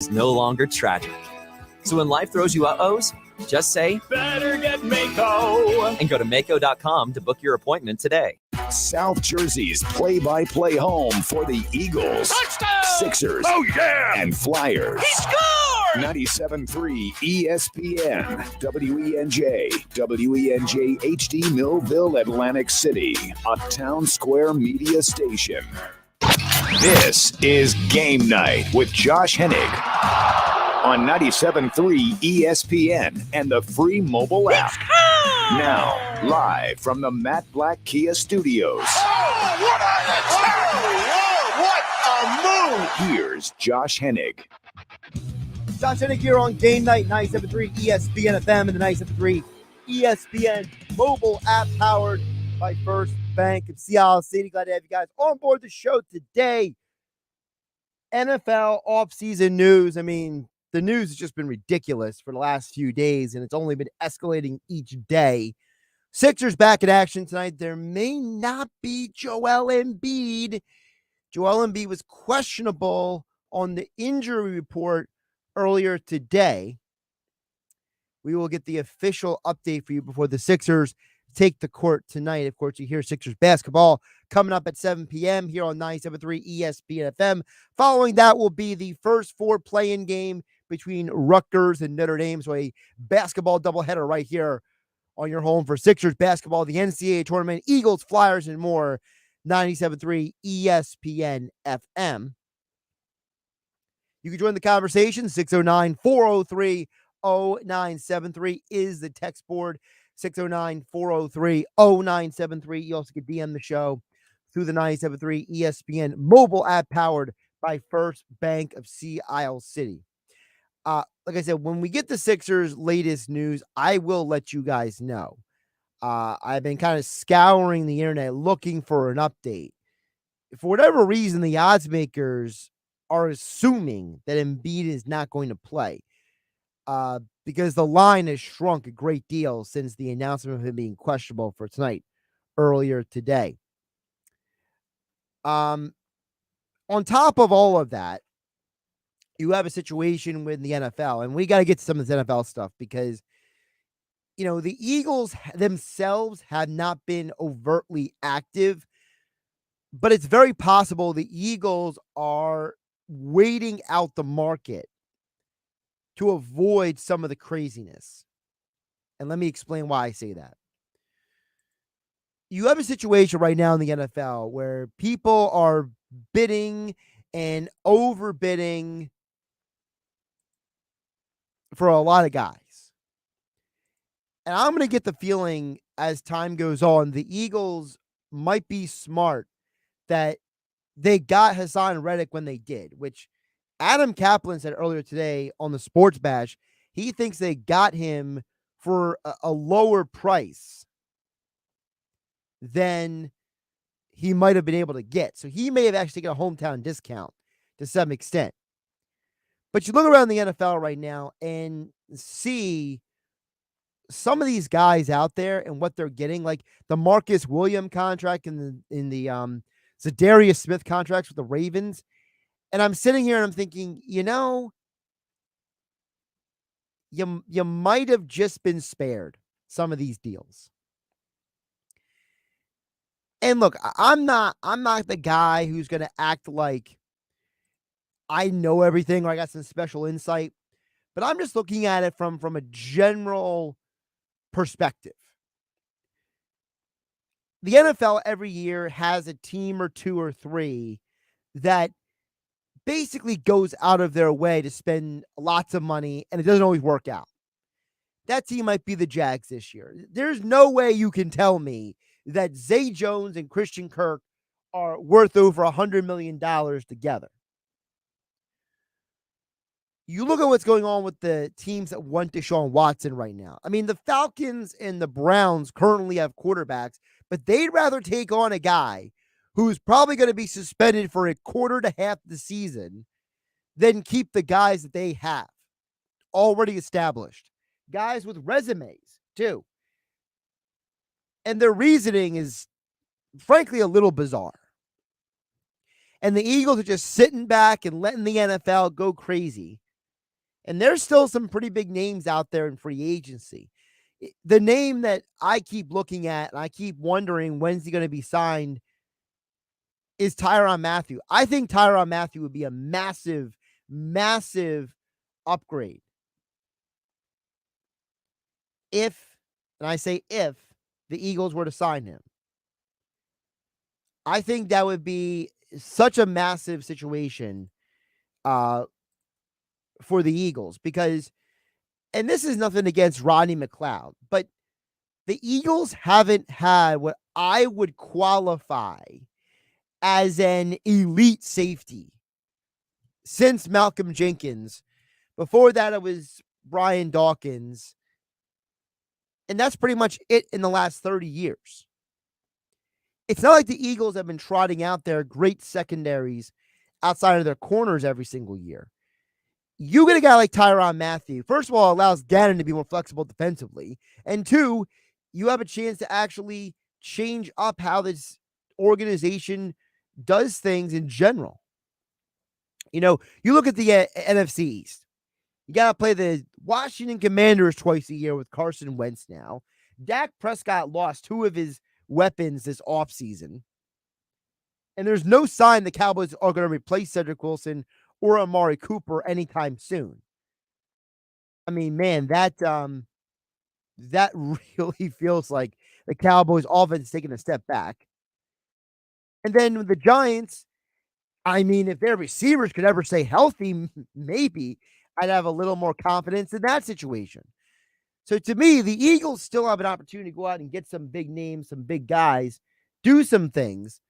is no longer tragic. So when life throws you uh-ohs, just say, better get Mako. And go to Mako.com to book your appointment today. South Jersey's play-by-play home for the Eagles, Touchdown! Sixers, and Flyers. He scored! 97.3 ESPN, WENJ, WENJ HD Millville, Atlantic City, a Town Square media station. This is Game Night with Josh Hennig on 97.3 ESPN and the free mobile app. Now, live from the Matt Black Kia Studios. What a move! Here's Josh Hennig. Josh Hennig here on Game Night, 97.3 ESPN FM and the 97.3 ESPN mobile app powered by First Bank of Seattle City. Glad to have you guys on board the show today. NFL offseason news. I mean, the news has just been ridiculous for the last few days, and it's only been escalating each day. Sixers back in action tonight. There may not be Joel Embiid. Joel Embiid was questionable on the injury report earlier today. We will get the official update for you before the Sixers take the court tonight. Of course, you hear Sixers basketball coming up at 7 p.m. here on 97.3 ESPN FM. Following that will be the first four play-in game between Rutgers and Notre Dame. So a basketball doubleheader right here on your home for Sixers basketball, the NCAA tournament, Eagles, Flyers, and more. 97.3 ESPN FM. You can join the conversation. 609-403-0973 is the text board. 609-403-0973. You also can DM the show through the 97.3 ESPN mobile app powered by First Bank of Sea Isle City. Like I said, when we get the Sixers' latest news, I will let you guys know. I've been kind of scouring the internet looking for an update. For whatever reason, the odds makers are assuming that Embiid is not going to play because the line has shrunk a great deal since the announcement of him being questionable for tonight earlier today. On top of all of that, you have a situation with the NFL, and we got to get to some of this NFL stuff because, you know, the Eagles themselves have not been overtly active, but it's very possible the Eagles are waiting out the market to avoid some of the craziness. And let me explain why I say that. You have a situation right now in the NFL where people are bidding and overbidding for a lot of guys. And I'm going to get the feeling as time goes on, the Eagles might be smart that they got Hassan Reddick when they did, which Adam Kaplan said earlier today on the Sports Bash. He thinks they got him for a lower price than he might have been able to get. So he may have actually taken a hometown discount to some extent. But you look around the NFL right now and see some of these guys out there and what they're getting, like the Marcus Williams contract and the Zadarius Smith contracts with the Ravens. And I'm sitting here and I'm thinking, you know, you might have just been spared some of these deals. And look, I'm not the guy who's going to act like I know everything or I got some special insight, but I'm just looking at it from a general perspective. The NFL every year has a team or two or three that basically goes out of their way to spend lots of money, and it doesn't always work out. That team might be the Jags this year. There's no way you can tell me that Zay Jones and Christian Kirk are worth over $100 million together. You look at what's going on with the teams that want Deshaun Watson right now. I mean, the Falcons and the Browns currently have quarterbacks, but they'd rather take on a guy who's probably going to be suspended for a quarter to half the season than keep the guys that they have already established. Guys with resumes, too. And their reasoning is, frankly, a little bizarre. And the Eagles are just sitting back and letting the NFL go crazy And there's still some pretty big names out there in free agency. The name that I keep looking at and I keep wondering when's he going to be signed is Tyron Matthew. I think Tyron Matthew would be a massive, massive upgrade if, and I say if, the Eagles were to sign him. I think that would be such a massive situation for the Eagles because, and this is nothing against Rodney McLeod, but the Eagles haven't had what I would qualify as an elite safety since Malcolm Jenkins. Before that, it was Brian Dawkins. And that's pretty much it in the last 30 years. It's not like the Eagles have been trotting out their great secondaries outside of their corners every single year. You get a guy like Tyron Matthew. First of all, it allows Gannon to be more flexible defensively. And two, you have a chance to actually change up how this organization does things in general. You know, you look at the NFC East. You got to play the Washington Commanders twice a year with Carson Wentz now. Dak Prescott lost two of his weapons this offseason. And there's no sign the Cowboys are going to replace Cedric Wilson or Amari Cooper anytime soon. I mean, man, that really feels like the Cowboys offense is taking a step back. And then with the Giants, I mean, if their receivers could ever stay healthy, maybe I'd have a little more confidence in that situation. So to me, the Eagles still have an opportunity to go out and get some big names, some big guys, do some things.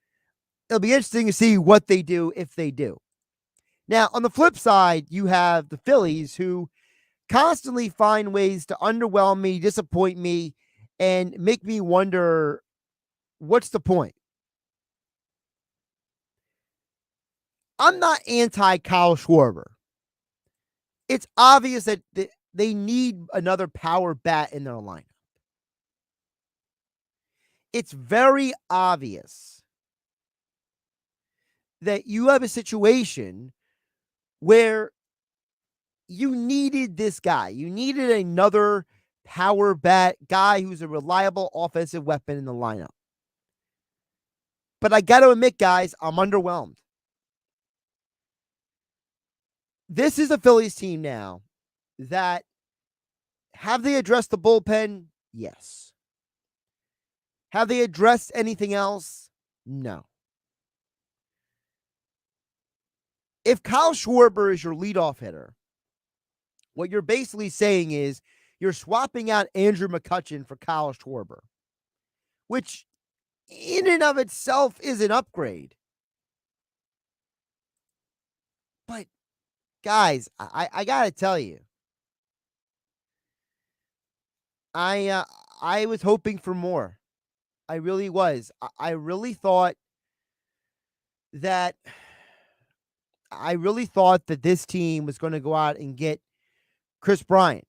It'll be interesting to see what they do if they do. Now, on the flip side, you have the Phillies who constantly find ways to underwhelm me, disappoint me, and make me wonder, what's the point? I'm not anti-Kyle Schwarber. It's obvious that they need another power bat in their lineup. It's very obvious that you have a situation where you needed this guy. You needed another power bat guy who's a reliable offensive weapon in the lineup. But I got to admit, guys, I'm underwhelmed. This is a Phillies team now that, have they addressed the bullpen? Yes. Have they addressed anything else? No. If Kyle Schwarber is your leadoff hitter, what you're basically saying is you're swapping out Andrew McCutchen for Kyle Schwarber, which in and of itself is an upgrade. But guys, I gotta tell you, I was hoping for more. I really was. I really thought that this team was going to go out and get Chris Bryant.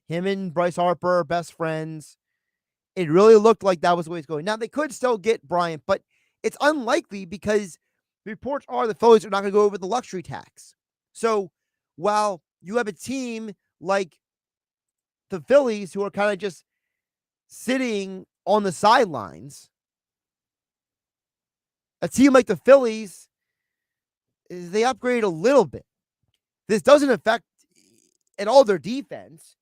Him and Bryce Harper are best friends. It really looked like that was the way it's going. Now, they could still get Bryant, but it's unlikely because the reports are the Phillies are not going to go over the luxury tax. So while you have a team like the Phillies who are kind of just sitting on the sidelines, a team like the Phillies, they upgrade a little bit. This doesn't affect at all their defense.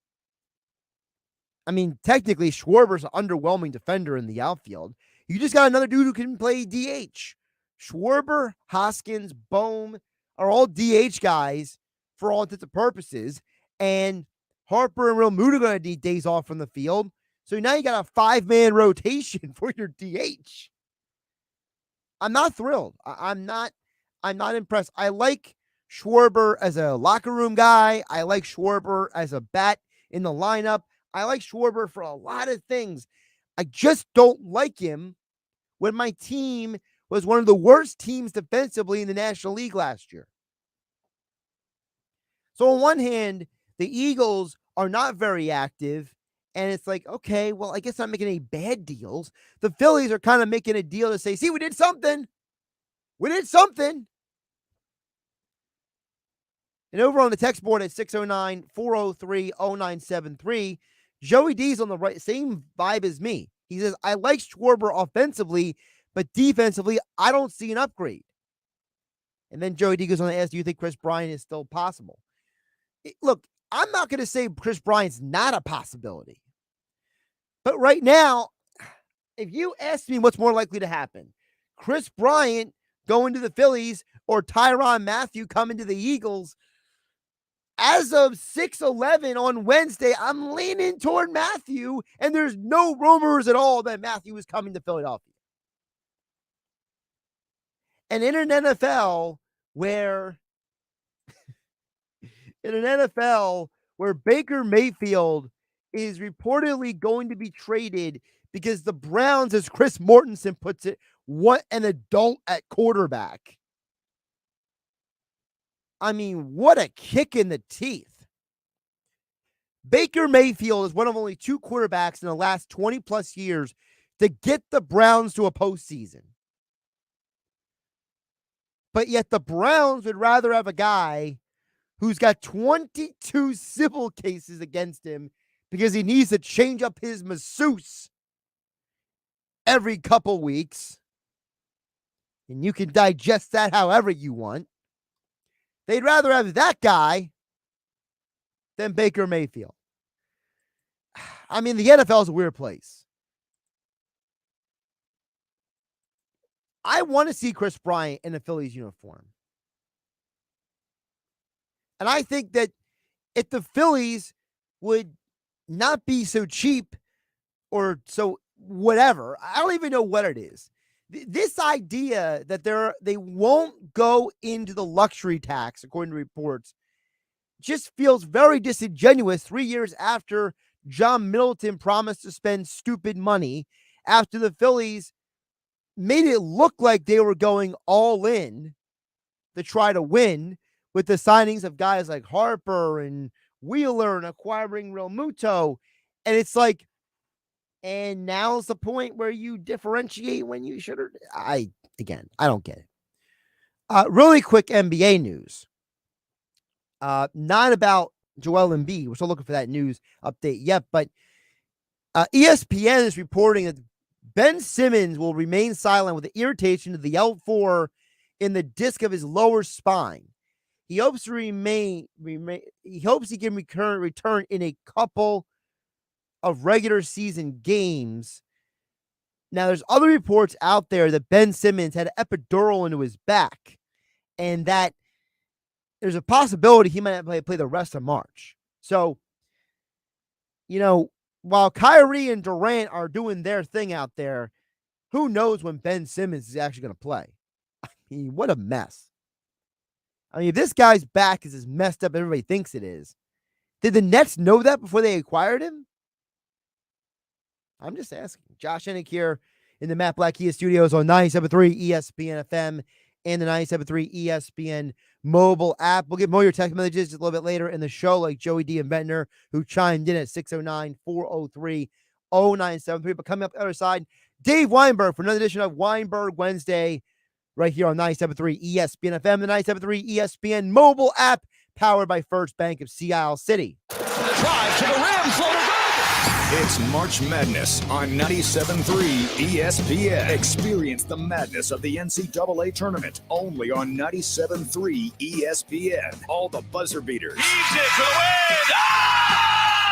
I mean, technically, Schwarber's an underwhelming defender in the outfield. You just got another dude who can play DH. Schwarber, Hoskins, Bohm are all DH guys for all intents and purposes. And Harper and Real Mood are going to need days off from the field. So now you got a 5-man rotation for your DH. I'm not thrilled. I'm not impressed. I like Schwarber as a locker room guy. I like Schwarber as a bat in the lineup. I like Schwarber for a lot of things. I just don't like him when my team was one of the worst teams defensively in the National League last year. So on one hand, the Eagles are not very active, and it's like, okay, well, I guess I'm making any bad deals. The Phillies are kind of making a deal to say, see, we did something. We did something. And over on the text board at 609-403-0973, Joey D's on the right, same vibe as me. He says, I like Schwarber offensively, but defensively, I don't see an upgrade. And then Joey D goes on to ask, do you think Chris Bryant is still possible? Look, I'm not going to say Chris Bryant's not a possibility. But right now, if you ask me what's more likely to happen, Chris Bryant going to the Phillies or Tyron Matthew coming to the Eagles, as of 6/11 on Wednesday, I'm leaning toward Matthew, and there's no rumors at all that Matthew is coming to Philadelphia. And in an NFL where Baker Mayfield is reportedly going to be traded because the Browns, as Chris Mortensen puts it, want an adult at quarterback. I mean, what a kick in the teeth. Baker Mayfield is one of only two quarterbacks in the last 20 plus years to get the Browns to a postseason. But yet the Browns would rather have a guy who's got 22 civil cases against him because he needs to change up his masseuse every couple weeks. And you can digest that however you want. They'd rather have that guy than Baker Mayfield. I mean, the NFL is a weird place. I want to see Chris Bryant in a Phillies uniform. And I think that if the Phillies would not be so cheap or so whatever, I don't even know what it is. This idea that they won't go into the luxury tax, according to reports, just feels very disingenuous 3 years after John Middleton promised to spend stupid money, after the Phillies made it look like they were going all in to try to win with the signings of guys like Harper and Wheeler and acquiring Real Muto. And it's like, and now's the point where you differentiate when you should. I don't get it. Really quick NBA news. Not about Joel Embiid. We're still looking for that news update yet, but ESPN is reporting that Ben Simmons will remain silent with the irritation of the L4 in the disc of his lower spine. He hopes to he hopes he can return in a couple of regular season games. Now, there's other reports out there that Ben Simmons had an epidural into his back and that there's a possibility he might not play the rest of March. So, while Kyrie and Durant are doing their thing out there, who knows when Ben Simmons is actually going to play? I mean, what a mess. I mean, if this guy's back is as messed up as everybody thinks it is, did the Nets know that before they acquired him? I'm just asking. Josh Hennig here in the Matt Black Kia Studios on 97.3 ESPN FM and the 97.3 ESPN mobile app. We'll get more of your text messages just a little bit later in the show, like Joey D and Bentner, who chimed in at 609-403-0973. But coming up the other side, Dave Weinberg for another edition of Weinberg Wednesday right here on 97.3 ESPN FM, the 97.3 ESPN mobile app, powered by First Bank of Sea Isle City. Drive to the rim, floater good. It's March Madness on 97.3 ESPN. Experience the madness of the NCAA tournament only on 97.3 ESPN. All the buzzer beaters. Easy to win.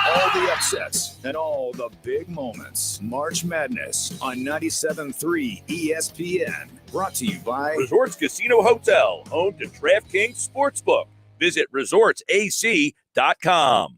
All the upsets and all the big moments. March Madness on 97.3 ESPN. Brought to you by Resorts Casino Hotel, home to DraftKings Sportsbook. Visit resortsac.com.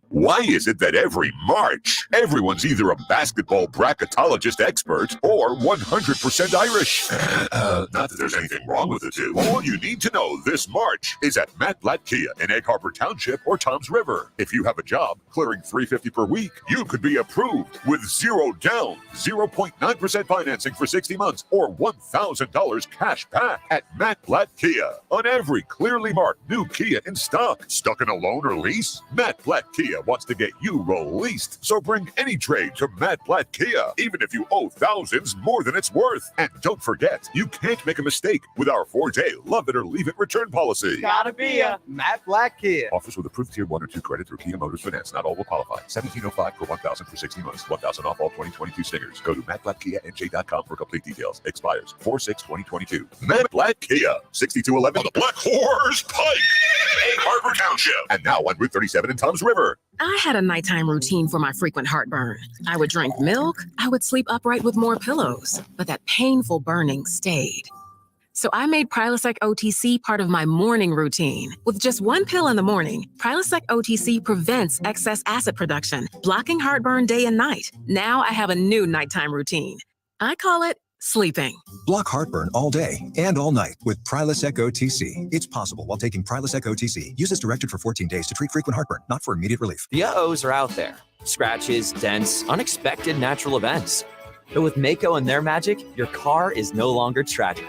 Why is it that every March, everyone's either a basketball bracketologist expert or 100% Irish? Not that there's anything wrong with the two. All you need to know this March is at Matt Blatt Kia in Egg Harbor Township or Toms River. If you have a job clearing $350 per week, you could be approved with zero down, 0.9% financing for 60 months, or $1,000 cash back at Matt Blatt Kia on every clearly marked new Kia in stock. Stuck in a loan or lease? Matt Blatt Kia wants to get you released. So bring any trade to Matt Blatt Kia, even if you owe thousands more than it's worth. And don't forget, you can't make a mistake with our 4-day love it or leave it return policy. Gotta be a Matt Blatt Kia. Offers with approved tier 1 or 2 credit through Kia Motors Finance. Not all will qualify. $1,705 for $1,000 for 60 months. $1,000 off all 2022 Stingers. Go to mattblattkianj.com for complete details. Expires 4/6/2022. Matt Blatt Kia, 6211 on the Black Horse Pike, Egg Harbor Township, and now on Route 37 in Toms River. I had a nighttime routine for my frequent heartburn. I would drink milk. I would sleep upright with more pillows, but that painful burning stayed. So I made Prilosec OTC part of my morning routine. With just one pill in the morning, Prilosec OTC prevents excess acid production, blocking heartburn day and night. Now I have a new nighttime routine. I call it sleeping. Block heartburn all day and all night with Prilosec OTC. It's possible while taking Prilosec OTC. Use as directed for 14 days to treat frequent heartburn, not for immediate relief. The uh-ohs are out there. Scratches, dents, unexpected natural events. But with Mako and their magic, your car is no longer tragic.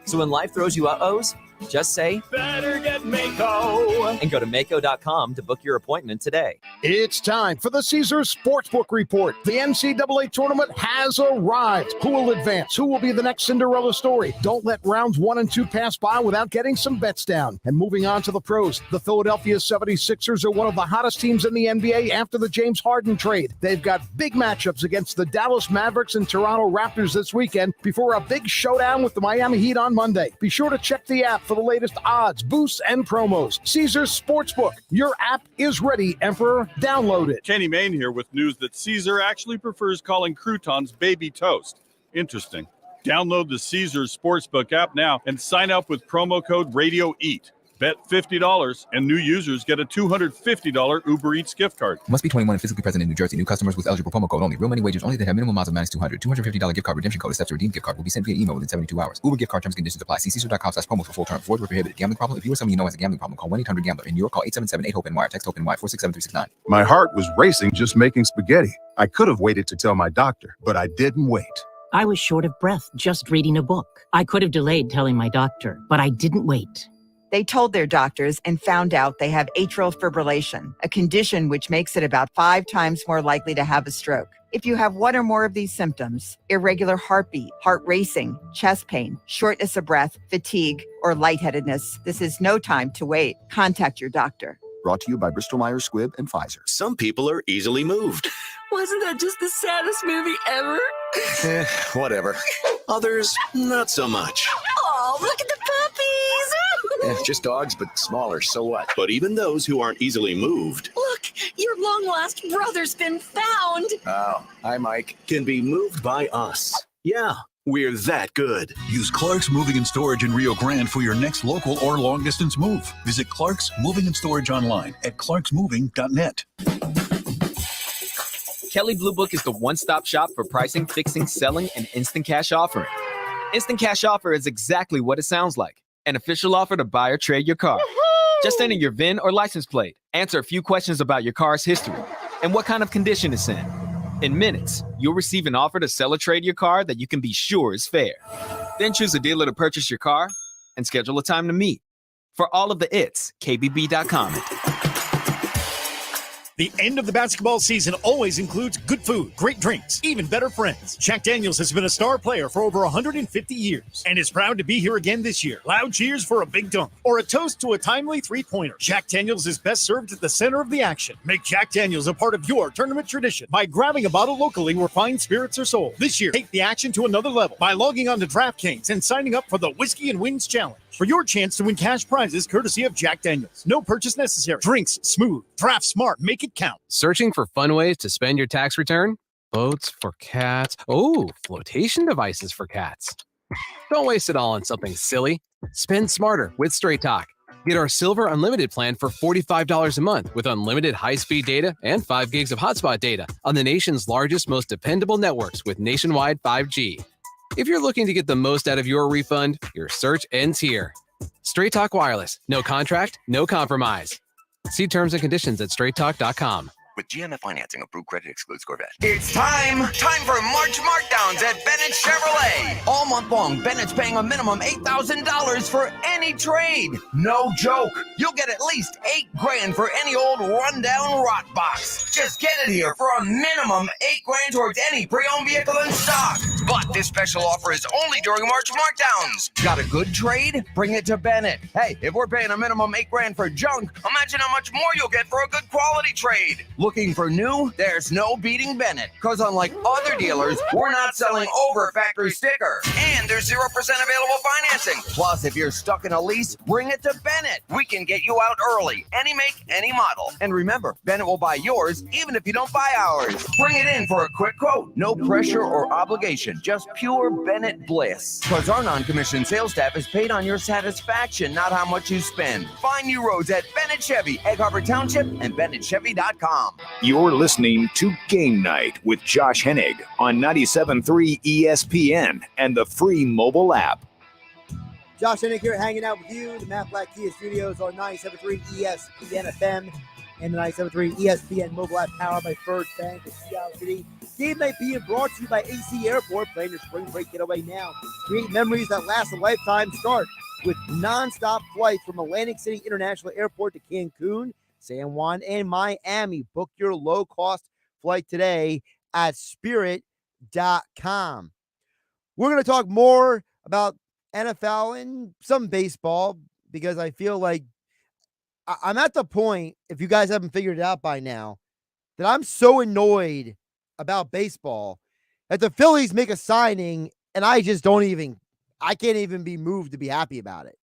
So when life throws you uh-ohs, just say, Better get Mako. and go to Mako.com to book your appointment today. It's time for the Caesars Sportsbook Report. The NCAA tournament has arrived. Who will advance? Who will be the next Cinderella story? Don't let rounds 1 and 2 pass by without getting some bets down. And moving on to the pros, the Philadelphia 76ers are one of the hottest teams in the NBA after the James Harden trade. They've got big matchups against the Dallas Mavericks and Toronto Raptors this weekend before a big showdown with the Miami Heat on Monday. Be sure to check the app for the latest odds, boosts, and promos. Caesars Sportsbook. Your app is ready, Emperor. Download it. Kenny Mayne here with news that Caesar actually prefers calling croutons baby toast. Interesting. Download the Caesars Sportsbook app now and sign up with promo code RadioEat. Bet $50 and new users get a $250 Uber Eats gift card. Must be 21 and physically present in New Jersey. New customers with eligible promo code only. Real money wagers only that have minimum amounts of -200. $250 gift card redemption code. Accepts a redeemed gift card will be sent via email within 72 hours. Uber gift card terms and conditions apply. See Caesar.com/promo for full terms. Void where prohibited. Gambling problem? If you or someone you know has a gambling problem, call 1-800-GAMBLER. In New York, call 877-8-HOPE-NY. Text HOPE-NY 467-369. My heart was racing just making spaghetti. I could have waited to tell my doctor, but I didn't wait. I was short of breath just reading a book. I could have delayed telling my doctor, but I didn't wait. They told their doctors and found out they have atrial fibrillation, a condition which makes it about 5 times more likely to have a stroke. If you have one or more of these symptoms, irregular heartbeat, heart racing, chest pain, shortness of breath, fatigue, or lightheadedness, this is no time to wait. Contact your doctor. Brought to you by Bristol-Myers Squibb and Pfizer. Some people are easily moved. Wasn't that just the saddest movie ever? Whatever. Others, not so much. Oh, look at the puppies! Just dogs, but smaller, so what? But even those who aren't easily moved. Look, your long-lost brother's been found. Oh, hi, Mike. Can be moved by us. Yeah, we're that good. Use Clark's Moving and Storage in Rio Grande for your next local or long-distance move. Visit Clark's Moving and Storage online at clarksmoving.net. Kelley Blue Book is the one-stop shop for pricing, fixing, selling, and instant cash offering. Instant cash offer is exactly what it sounds like. An official offer to buy or trade your car. Woo-hoo! Just enter your VIN or license plate, answer a few questions about your car's history, and what kind of condition it's in. In minutes, you'll receive an offer to sell or trade your car that you can be sure is fair. Then choose a dealer to purchase your car and schedule a time to meet. For all of the its, KBB.com. The end of the basketball season always includes good food, great drinks, even better friends. Jack Daniels has been a star player for over 150 years and is proud to be here again this year. Loud cheers for a big dunk or a toast to a timely three-pointer. Jack Daniels is best served at the center of the action. Make Jack Daniels a part of your tournament tradition by grabbing a bottle locally where fine spirits are sold. This year, take the action to another level by logging on to DraftKings and signing up for the Whiskey and Wings Challenge for your chance to win cash prizes courtesy of Jack Daniels. No purchase necessary. Drinks smooth. Draft smart. Make it count. Searching for fun ways to spend your tax return? Boats for cats. Oh, flotation devices for cats. Don't waste it all on something silly. Spend smarter with Straight Talk. Get our Silver Unlimited plan for $45 a month with unlimited high-speed data and 5 gigs of hotspot data on the nation's largest, most dependable networks with nationwide 5G. If you're looking to get the most out of your refund, your search ends here. Straight Talk Wireless. No contract, no compromise. See terms and conditions at straighttalk.com. With GMF financing, approved credit excludes Corvette. It's time for March Markdowns at Bennett Chevrolet. All month long, Bennett's paying a minimum $8,000 for any trade. No joke. You'll get at least $8,000 for any old rundown rot box. Just get it here for a minimum $8,000 towards any pre-owned vehicle in stock. But this special offer is only during March Markdowns. Got a good trade? Bring it to Bennett. Hey, if we're paying a minimum $8,000 for junk, imagine how much more you'll get for a good quality trade. Looking for new? There's no beating Bennett. Because unlike other dealers, we're not selling over factory sticker. And there's 0% available financing. Plus, if you're stuck in a lease, bring it to Bennett. We can get you out early. Any make, any model. And remember, Bennett will buy yours even if you don't buy ours. Bring it in for a quick quote. No pressure or obligation. Just pure Bennett bliss. Because our non-commissioned sales staff is paid on your satisfaction, not how much you spend. Find new roads at Bennett Chevy, Egg Harbor Township, and BennettChevy.com. You're listening to Game Night with Josh Hennig on 97.3 ESPN and the free mobile app. Josh Hennig here hanging out with you. The Matt Black Kia Studios on 97.3 ESPN FM and the 97.3 ESPN mobile app powered by First Bank of Seattle City. Game Night being brought to you by AC Airport. Plan your spring break getaway now. Create memories that last a lifetime. Start with nonstop flights from Atlantic City International Airport to Cancun, San Juan, and Miami. Book your low-cost flight today at spirit.com. We're going to talk more about NFL and some baseball because I feel like I'm at the point, if you guys haven't figured it out by now, that I'm so annoyed about baseball that the Phillies make a signing and I can't even be moved to be happy about it.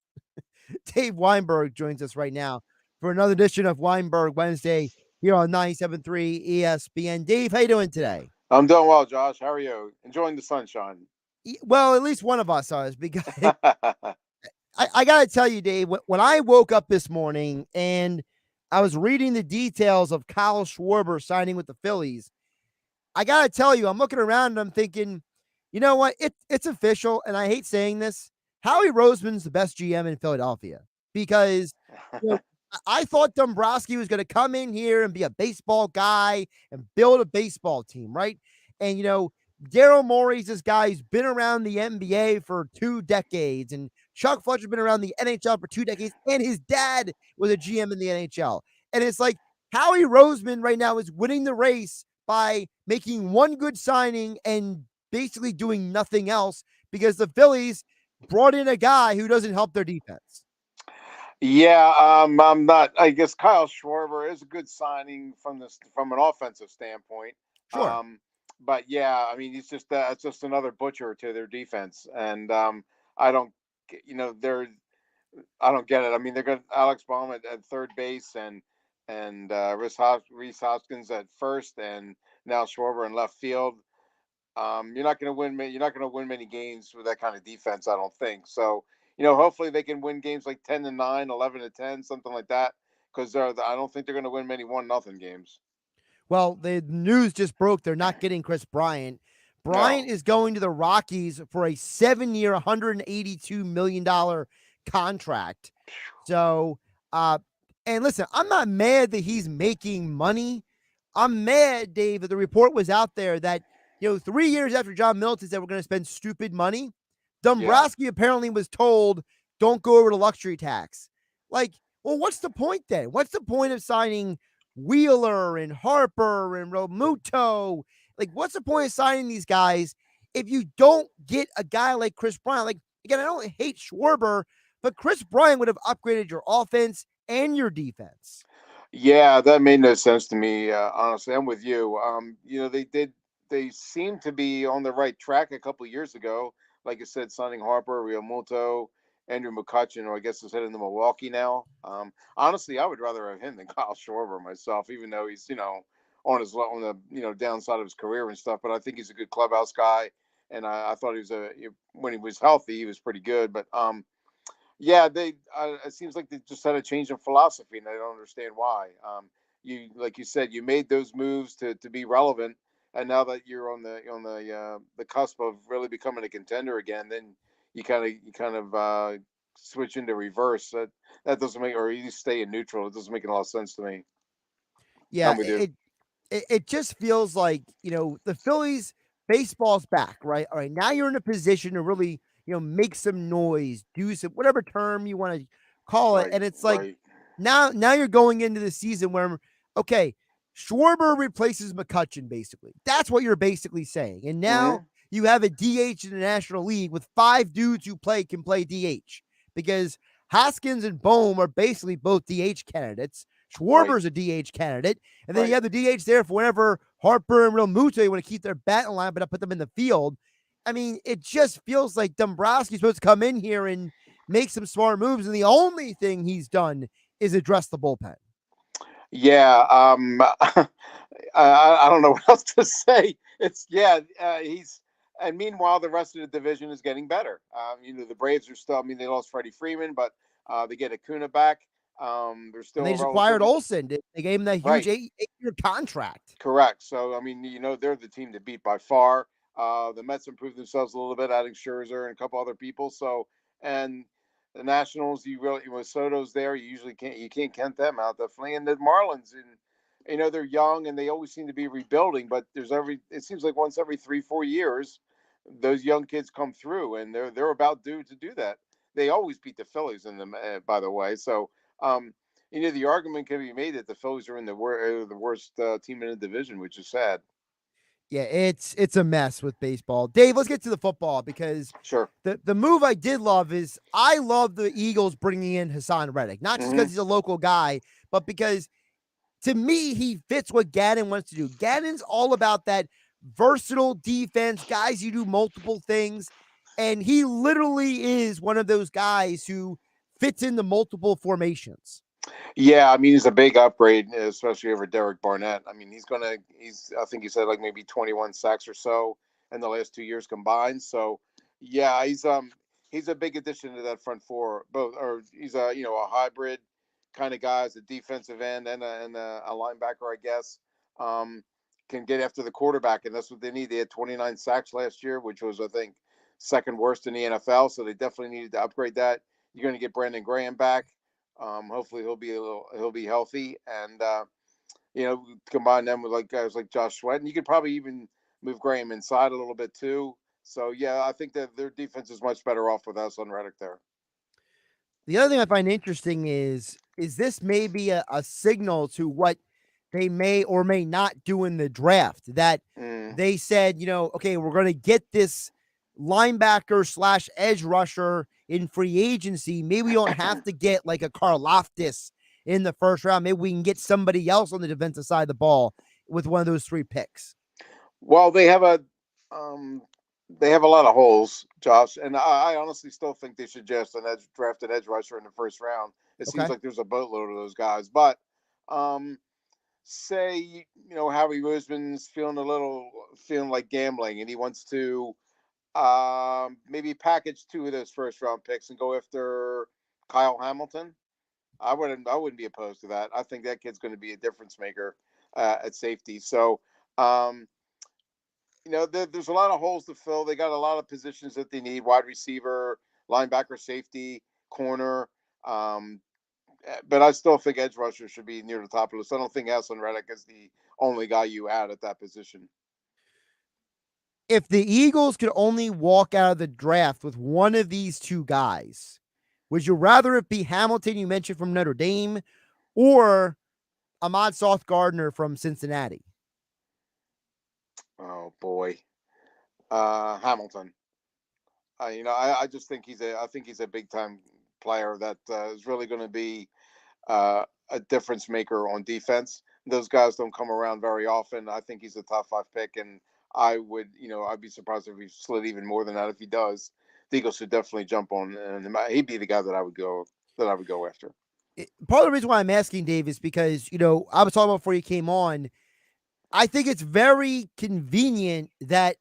Dave Weinberg joins us right now for another edition of Weinberg Wednesday here on 97.3 ESPN. Dave, how you doing today? I'm doing well, Josh. How are you? Enjoying the sunshine? Well, at least one of us is, because I got to tell you, Dave, when I woke up this morning and I was reading the details of Kyle Schwarber signing with the Phillies, I got to tell you, I'm looking around and I'm thinking, you know what? It's official, and I hate saying this. Howie Roseman's the best GM in Philadelphia because I thought Dombrowski was going to come in here and be a baseball guy and build a baseball team, right? And, Daryl Morey's this guy who's been around the NBA for 2 decades, and Chuck Fletcher's been around the NHL for 2 decades, and his dad was a GM in the NHL. And it's like Howie Roseman right now is winning the race by making one good signing and basically doing nothing else because the Phillies brought in a guy who doesn't help their defense. Yeah, I'm not. I guess Kyle Schwarber is a good signing from an offensive standpoint. Sure. But yeah, I mean, it's just another butcher to their defense, and I don't get it. I mean, they're going Alex Baum at third base and Rhys Hoskins at first, and now Schwarber in left field. You're not going to win many games with that kind of defense, I don't think. So, hopefully they can win games like 10-9, 11-10, something like that, because I don't think they're going to win many 1-0 games. Well, the news just broke. They're not getting Chris Bryant. Bryant is going to the Rockies for a 7-year, $182 million contract. So, and listen, I'm not mad that he's making money. I'm mad, Dave, that the report was out there that, 3 years after John Middleton said we're going to spend stupid money, Dombrowski apparently was told, don't go over the luxury tax. Like, well, what's the point then? What's the point of signing Wheeler and Harper and Realmuto? Like, what's the point of signing these guys if you don't get a guy like Chris Bryant? Like, again, I don't hate Schwarber, but Chris Bryant would have upgraded your offense and your defense. Yeah, that made no sense to me. Honestly, I'm with you. They seemed to be on the right track a couple of years ago. Like I said, signing Harper, Realmuto, Andrew McCutchen, who I guess is heading to Milwaukee now. Honestly, I would rather have him than Kyle Schwarber myself, even though he's on the downside of his career and stuff. But I think he's a good clubhouse guy, and I thought when he was healthy, he was pretty good. But it seems like they just had a change in philosophy, and I don't understand why. Like you said, you made those moves to be relevant, and now that you're on the cusp of really becoming a contender again, then you kind of switch into reverse. That doesn't make, or you stay in neutral. It doesn't make a lot of sense to me. Yeah, it just feels like, the Phillies baseball's back, right? All right, now you're in a position to really, make some noise, do some whatever term you want to call it. Right, And it's like right. now you're going into the season where, okay, Schwarber replaces McCutchen, basically. That's what you're basically saying. And now you have a DH in the National League with 5 dudes who can play DH, because Hoskins and Bohm are basically both DH candidates. Schwarber's a DH candidate. And then you have the DH there for whenever Harper and Real Muto want to keep their bat in line, but put them in the field. I mean, it just feels like Dombrowski's supposed to come in here and make some smart moves, and the only thing he's done is address the bullpen. Yeah, I don't know what else to say. And meanwhile, the rest of the division is getting better. The Braves are still, they lost Freddie Freeman, but they get Acuna back. They're still. And they just acquired Olsen. They gave him that huge 8-year contract. Correct. So, they're the team to beat by far. The Mets improved themselves a little bit, adding Scherzer and a couple other people. So, and the Nationals, when Soto's there, you can't count them out. Definitely. And the Marlins, and they're young and they always seem to be rebuilding, but it seems like once every 3-4 years, those young kids come through, and they're about due to do that. They always beat the Phillies in them, by the way. So, the argument can be made that the Phillies are in the worst team in the division, which is sad. Yeah, it's a mess with baseball. Dave, let's get to the football, because the move I did love is I love the Eagles bringing in Hassan Reddick, not just because he's a local guy, but because to me, he fits what Gannon wants to do. Gannon's all about that versatile defense, guys who do multiple things, and he literally is one of those guys who fits into multiple formations. Yeah, he's a big upgrade, especially over Derek Barnett. I think he said like maybe 21 sacks or so in the last 2 years combined. So, yeah, he's a big addition to that front four. He's a hybrid kind of guy as a defensive end and a linebacker, I guess. Can get after the quarterback, and that's what they need. They had 29 sacks last year, which was, I think, second worst in the NFL. So they definitely needed to upgrade that. You're going to get Brandon Graham back. Hopefully he'll be healthy, and combine them with guys like Josh Sweat, and you could probably even move Graham inside a little bit too. So yeah, I think that their defense is much better off with us on Reddick there. The other thing I find interesting is this may be a signal to what they may or may not do in the draft, that they said, okay, we're going to get this linebacker / edge rusher in free agency. Maybe we don't have to get like a Karlaftis in the first round. Maybe we can get somebody else on the defensive side of the ball with one of those 3 picks. Well, they have a lot of holes, Josh, and I honestly still think they should just draft an edge rusher in the first round. It seems like there's a boatload of those guys, but say Howie Roseman's feeling like gambling, and he wants to maybe package 2 of those first round picks and go after Kyle Hamilton. I wouldn't be opposed to that. I think that kid's going to be a difference maker at safety. So, there's a lot of holes to fill. They got a lot of positions that they need: wide receiver, linebacker, safety, corner. But I still think edge rusher should be near the top of the list. I don't think Hassan Reddick is the only guy you add at that position. If the Eagles could only walk out of the draft with one of these 2 guys, would you rather it be Hamilton, you mentioned, from Notre Dame, or Ahmad Sauce Gardner from Cincinnati? Oh boy, Hamilton. I just think he's a big time player that is really going to be a difference maker on defense. Those guys don't come around very often. I think he's a top 5 pick, and I'd be surprised if he slid even more than that. If he does, the Eagles should definitely jump on, and he'd be the guy that I would go after. Part of the reason why I'm asking, Dave, is because, I was talking about before you came on, I think it's very convenient that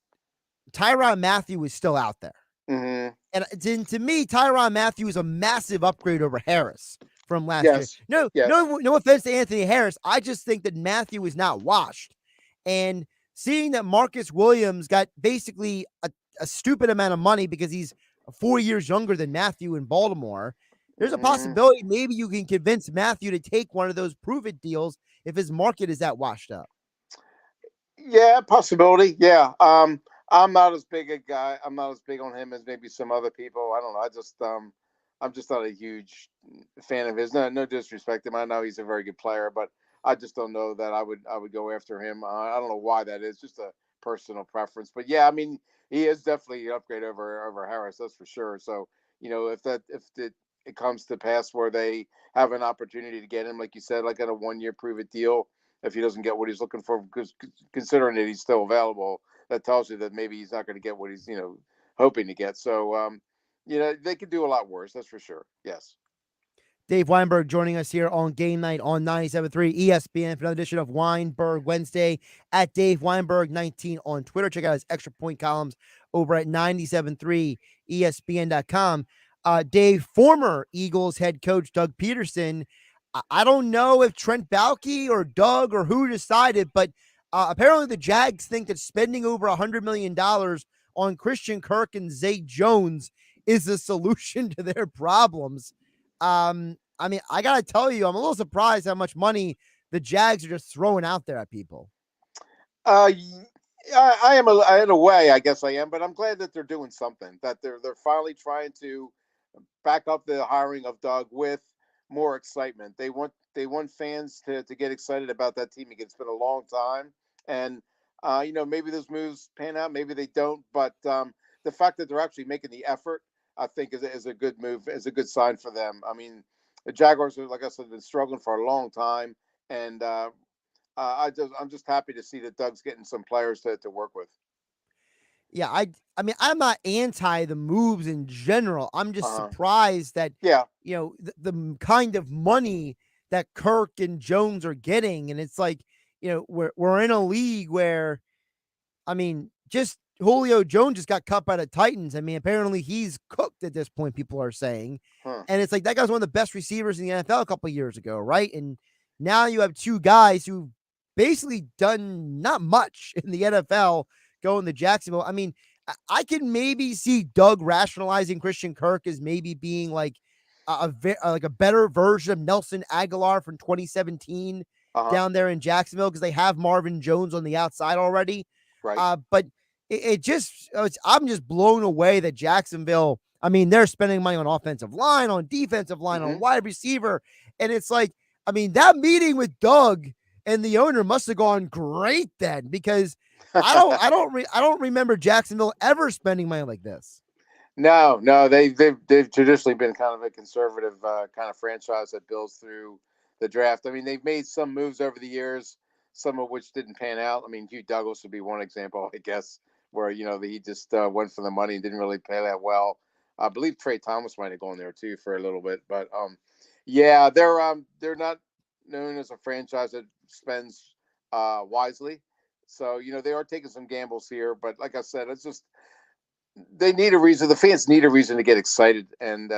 Tyron Matthew is still out there. Mm-hmm. And to me, Tyron Matthew is a massive upgrade over Harris from last year. No offense to Anthony Harris. I just think that Matthew is not washed. And seeing that Marcus Williams got basically a stupid amount of money because he's 4 years younger than Matthew in Baltimore, there's a possibility maybe you can convince Matthew to take one of those prove-it deals if his market is that washed up. Yeah, possibility. Yeah. I'm not as big a guy. I'm not as big on him as maybe some other people. I don't know. I'm just not a huge fan of his. No disrespect to him. I know he's a very good player, but I just don't know that I would go after him. I don't know why that is. Just a personal preference. But yeah, I mean, he is definitely an upgrade over Harris. That's for sure. So if it comes to pass where they have an opportunity to get him, like you said, like at a 1-year prove it deal, if he doesn't get what he's looking for, because considering that he's still available, that tells you that maybe he's not going to get what he's hoping to get. So they could do a lot worse. That's for sure. Yes. Dave Weinberg joining us here on Game Night on 97.3 ESPN for another edition of Weinberg Wednesday at Dave Weinberg 19 on Twitter. Check out his extra point columns over at 97.3 ESPN.com. Dave, former Eagles head coach Doug Peterson, I don't know if Trent Baalke or Doug or who decided, but apparently the Jags think that spending over $100 million on Christian Kirk and Zay Jones is the solution to their problems. I mean, I got to tell you, I'm a little surprised how much money the Jags are just throwing out there at people. I am in a way, I guess I am, but I'm glad that they're doing something, that they're finally trying to back up the hiring of Doug with more excitement. They want fans to get excited about that team. It's been a long time, and maybe those moves pan out, maybe they don't, but the fact that they're actually making the effort, I think is a good move, is a good sign for them. I mean, the Jaguars are, like I said, been struggling for a long time, and I'm just happy to see that Doug's getting some players to work with. Yeah, I mean, I'm not anti the moves in general. I'm just surprised that the kind of money that Kirk and Jones are getting, and it's like, we're in a league where, I mean, just Julio Jones just got cut by the Titans. I mean, apparently he's cooked at this point, people are saying. And it's like that guy's one of the best receivers in the NFL a couple of years ago, right? And now you have two guys who've basically done not much in the NFL going to Jacksonville. I mean, I can maybe see Doug rationalizing Christian Kirk as maybe being like a better version of Nelson Aguilar from 2017 down there in Jacksonville, because they have Marvin Jones on the outside already. Right. But I'm just blown away that Jacksonville, I mean, they're spending money on offensive line, on defensive line, on wide receiver. And it's like, I mean, that meeting with Doug and the owner must have gone great then, because I don't remember Jacksonville ever spending money like this. No, they've traditionally been kind of a conservative kind of franchise that builds through the draft. I mean, they've made some moves over the years, some of which didn't pan out. I mean, Hugh Douglas would be one example, I guess, where he just went for the money and didn't really pay that well. I believe Trey Thomas might have gone there too for a little bit, but yeah, they're not known as a franchise that spends wisely. So they are taking some gambles here, but like I said, it's just they need a reason. The fans need a reason to get excited, and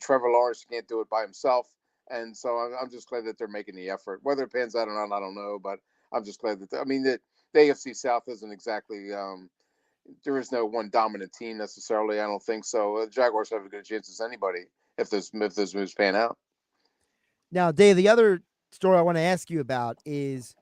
Trevor Lawrence can't do it by himself, and so I'm just glad that they're making the effort. Whether it pans out or not, I don't know, but I'm just glad that the AFC South isn't exactly. There is no one dominant team necessarily. I don't think so. The Jaguars have as good a chance as anybody if those moves pan out. Now, Dave, the other story I want to ask you about is,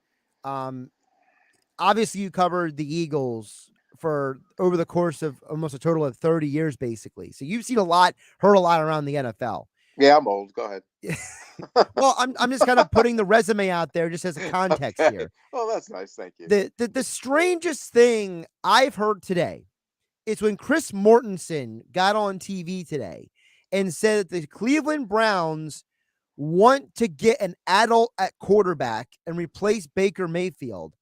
obviously you covered the Eagles for over the course of almost a total of 30 years, basically. So you've seen a lot, heard a lot around the NFL. Yeah, I'm old. Go ahead. Well, I'm just kind of putting the resume out there just as a context here. Well, that's nice. Thank you. The strangest thing I've heard today is when Chris Mortensen got on TV today and said that the Cleveland Browns want to get an adult at quarterback and replace Baker Mayfield,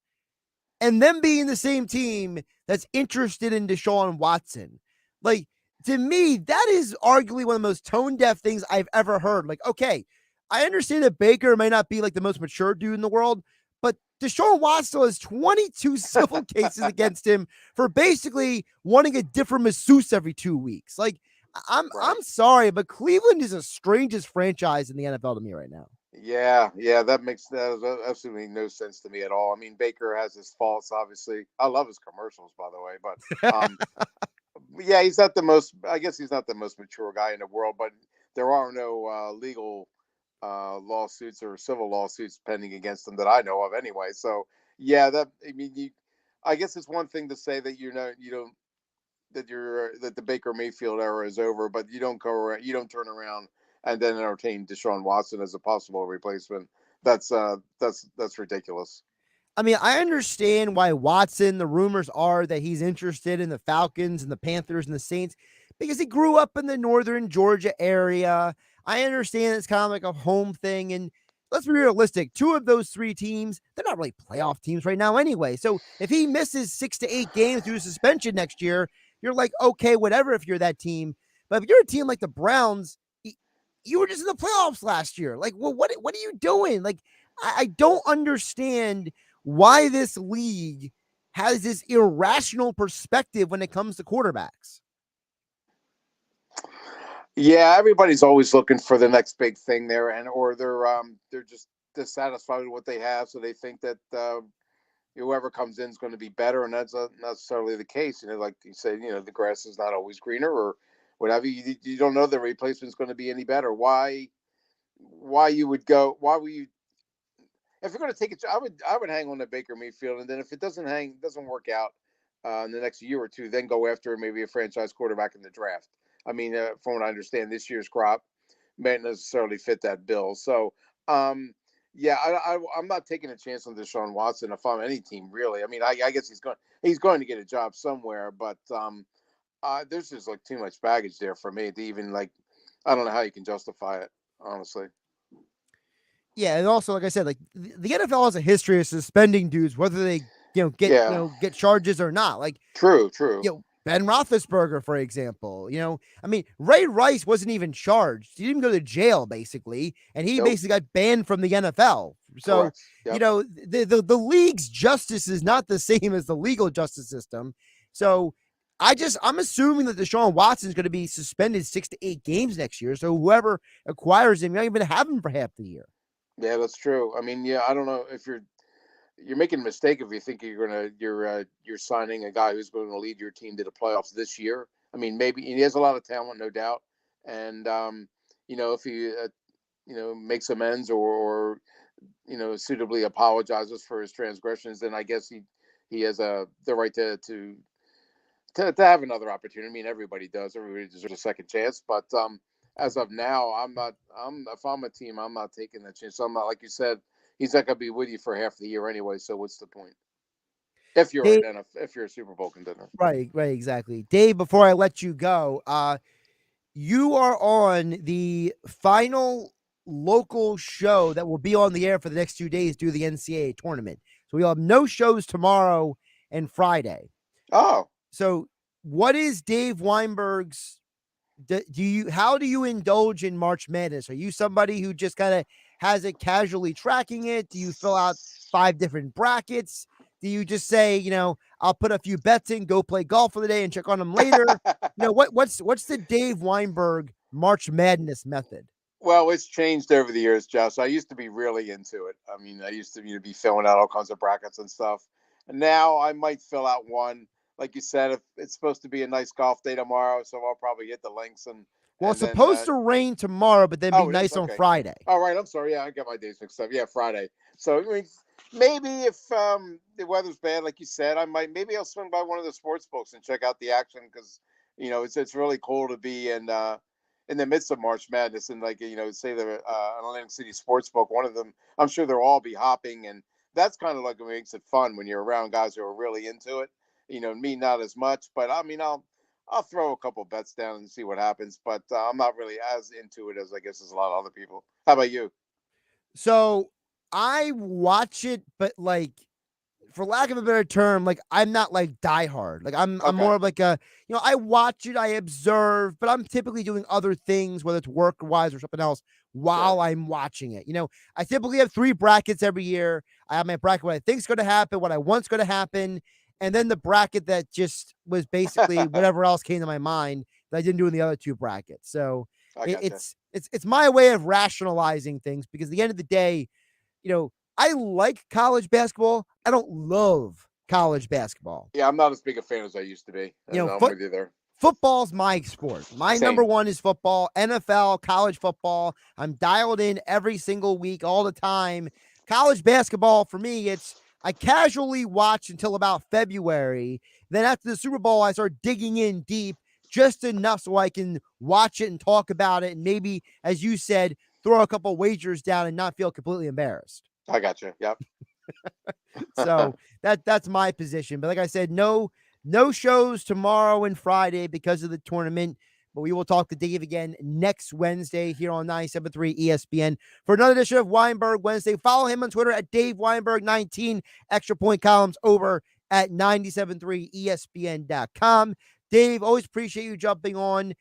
and them being the same team that's interested in Deshaun Watson. Like, to me, that is arguably one of the most tone-deaf things I've ever heard. Like, okay, I understand that Baker may not be like the most mature dude in the world, but Deshaun Watson has 22 civil cases against him for basically wanting a different masseuse every 2 weeks. Like, I'm sorry, but Cleveland is the strangest franchise in the NFL to me right now. Yeah, that makes absolutely no sense to me at all. I mean, Baker has his faults, obviously. I love his commercials, by the way, but yeah, he's not the most. I guess he's not the most mature guy in the world, but there are no legal lawsuits or civil lawsuits pending against him that I know of, anyway. So yeah, I guess it's one thing to say that that the Baker Mayfield era is over, but you don't turn around and then entertain Deshaun Watson as a possible replacement. That's ridiculous. I mean, I understand why Watson, the rumors are that he's interested in the Falcons and the Panthers and the Saints because he grew up in the northern Georgia area. I understand it's kind of like a home thing. And let's be realistic. 2 of those 3 teams, they're not really playoff teams right now anyway. So if he misses 6 to 8 games due to suspension next year, you're like, okay, whatever if you're that team. But if you're a team like the Browns, you were just in the playoffs last year. Like, well, what are you doing? Like, I don't understand why this league has this irrational perspective when it comes to quarterbacks. Yeah, everybody's always looking for the next big thing there, or they're just dissatisfied with what they have, so they think that whoever comes in is going to be better, and that's not necessarily the case. Like you said, the grass is not always greener, or whatever. You don't know the replacement is going to be any better. Why you would go? Why would you? If you're going to take it, I would hang on to Baker Mayfield, and then if it doesn't work out in the next year or 2, then go after maybe a franchise quarterback in the draft. I mean, from what I understand, this year's crop may not necessarily fit that bill. So, yeah, I'm not taking a chance on Deshaun Watson if I'm any team, really. I mean, I guess he's going to get a job somewhere, but there's just like too much baggage there for me to even I don't know how you can justify it, honestly. Yeah, and also, like I said, like the NFL has a history of suspending dudes, whether they get charges or not. Like true. Ben Roethlisberger, for example. I mean, Ray Rice wasn't even charged; he didn't go to jail basically, and he basically got banned from the NFL. So yep. The league's justice is not the same as the legal justice system. So I'm assuming that Deshaun Watson is going to be suspended 6 to 8 games next year. So whoever acquires him, you're not even have him for half the year. Yeah, that's true. I mean, I don't know if you're making a mistake if you think you're signing a guy who's going to lead your team to the playoffs this year. I mean, maybe he has a lot of talent, no doubt, and if he makes amends or suitably apologizes for his transgressions, then I guess he has the right to have another opportunity. I mean, everybody does. Everybody deserves a second chance, but as of now, if I'm a team, I'm not taking that chance. I'm not, like you said, he's not going to be with you for half the year anyway. So what's the point? If you're a Super Bowl contender, right, exactly. Dave, before I let you go, you are on the final local show that will be on the air for the next 2 days due to the NCAA tournament. So we'll have no shows tomorrow and Friday. Oh, so what is Dave Weinberg's? How do you indulge in March Madness? Are you somebody who just kind of has it casually tracking it? Do you fill out 5 different brackets? Do you just say, I'll put a few bets in, go play golf for the day and check on them later? What's the Dave Weinberg March Madness method? Well, it's changed over the years, Josh. I used to be really into it. I mean, I used to be filling out all kinds of brackets and stuff. And now I might fill out one. Like you said, if it's supposed to be a nice golf day tomorrow, so I'll probably hit the links it's supposed to rain tomorrow, but then be nice on Friday. All right, I'm sorry. Yeah, I got my days mixed up. Yeah, Friday. So I mean, maybe if the weather's bad, like you said, maybe I'll swing by one of the sports books and check out the action because it's really cool to be in the midst of March Madness and say the Atlantic City Sportsbook. One of them, I'm sure they'll all be hopping, and that's kind of like what makes it fun when you're around guys who are really into it. Me not as much, but I mean, I'll throw a couple bets down and see what happens. But I'm not really as into it as I guess as a lot of other people. How about you? So I watch it, but for lack of a better term, I'm not diehard. I'm more of I watch it, I observe, but I'm typically doing other things, whether it's work wise or something else, while I'm watching it. I typically have 3 brackets every year. I have my bracket what I think is going to happen, what I want's going to happen. And then the bracket that just was basically whatever else came to my mind that I didn't do in the other 2 brackets. So it's my way of rationalizing things because at the end of the day, I like college basketball. I don't love college basketball. Yeah, I'm not as big a fan as I used to be. I'm with you there. Football's my sport. My number one is football, NFL, college football. I'm dialed in every single week, all the time. College basketball, for me, it's I casually watched until about February. Then after the Super Bowl, I started digging in deep, just enough so I can watch it and talk about it, and maybe, as you said, throw a couple wagers down and not feel completely embarrassed. I got you. Yep. So that's my position. But like I said, no shows tomorrow and Friday because of the tournament. But we will talk to Dave again next Wednesday here on 97.3 ESPN for another edition of Weinberg Wednesday. Follow him on Twitter at Dave Weinberg 19. Extra point columns over at 973ESPN.com. Dave, always appreciate you jumping on.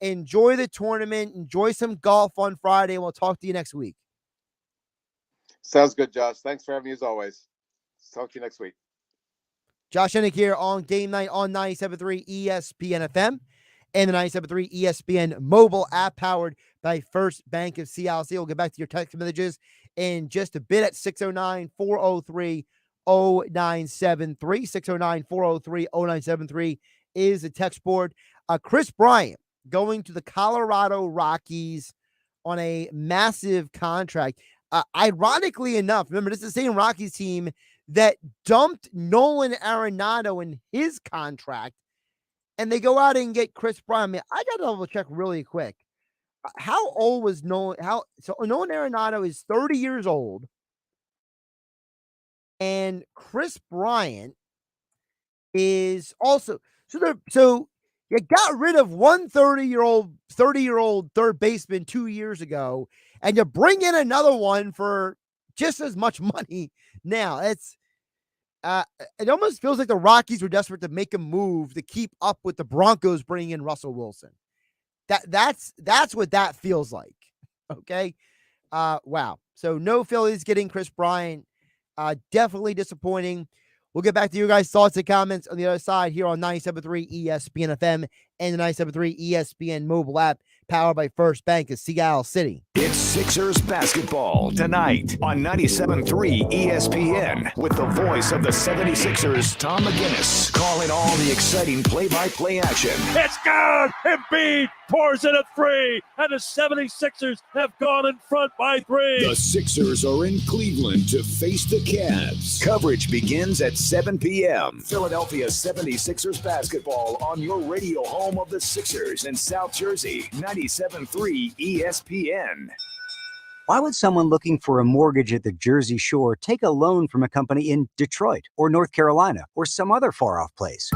Enjoy the tournament. Enjoy some golf on Friday. We'll talk to you next week. Sounds good, Josh. Thanks for having me as always. Talk to you next week. Josh Hennig here on Game Night on 97.3 ESPN FM and the 97.3 ESPN mobile app powered by First Bank of CLC. We'll get back to your text messages in just a bit at 609-403-0973. 609-403-0973 is the text board. Chris Bryant going to the Colorado Rockies on a massive contract. Ironically enough, remember, this is the same Rockies team that dumped Nolan Arenado in his contract, and they go out and get Chris Bryant. I mean, I got to double check really quick. How old was Nolan? So Nolan Arenado is 30 years old, and Chris Bryant is also so you got rid of one 30-year-old third baseman 2 years ago, and you bring in another one for just as much money. Now it's it almost feels like the Rockies were desperate to make a move to keep up with the Broncos bringing in Russell Wilson. That's what that feels like. Okay. Wow. So no Phillies getting Chris Bryant. Definitely disappointing. We'll get back to you guys' thoughts and comments on the other side here on 97.3 ESPN FM and the 97.3 ESPN mobile app powered by First Bank of Seattle City. It's Sixers basketball tonight on 97.3 ESPN with the voice of the 76ers, Tom McGinnis, calling all the exciting play-by-play action. It's good. Embiid pours in a three, and the 76ers have gone in front by 3. The Sixers are in Cleveland to face the Cavs. Coverage begins at 7 p.m. Philadelphia 76ers basketball on your radio home of the Sixers in South Jersey, 97.3 ESPN. Why would someone looking for a mortgage at the Jersey Shore take a loan from a company in Detroit or North Carolina or some other far-off place?